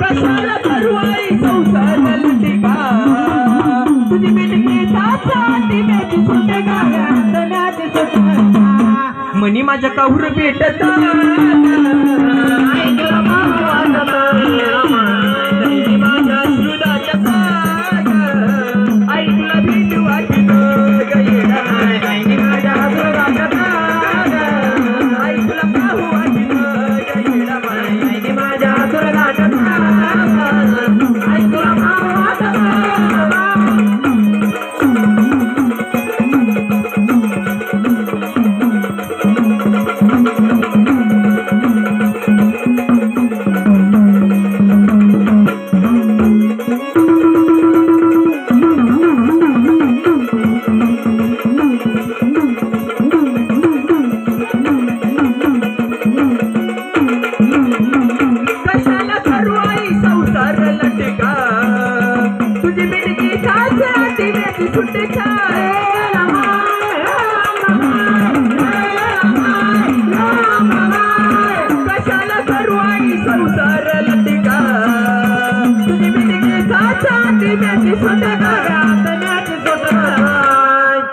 कशाला करू आई संसार लटिका तुझी बिटकी साथी मेची सुटे गाण्यात सुटता मनी माझ्या काहूर भेटत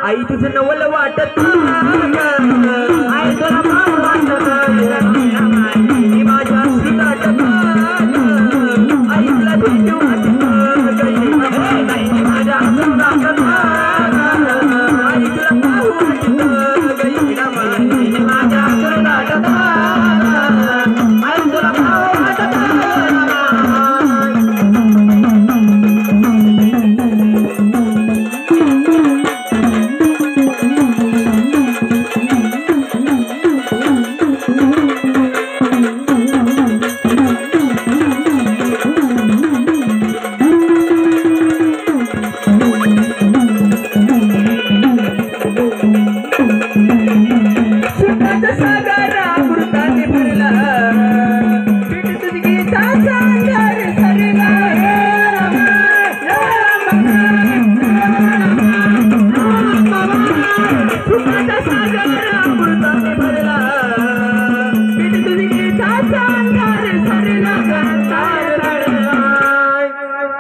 आई तुझं नवल वाटत आई तुला भाव वाटत माझ्या सुदाट आई तुला भेटू वाटत माझ्या सुदाट आई तुला भाव वाटत माझ्या सुदाट आई तुला भाव वाटत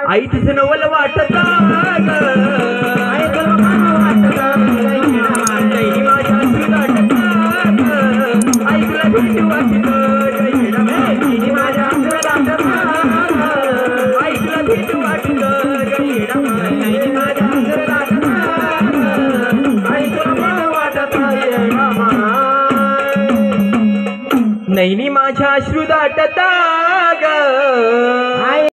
आई तुझं नवल वाटत आई तुला भाव वाटत माझ्या सुदाट आई तुला भेटू वाटत माझ्या सुदाट आई तुला भेटू वाटत माझ्या सुदाट आई तुला भाव वाटत नैनी माझ्या अश्रू दाटता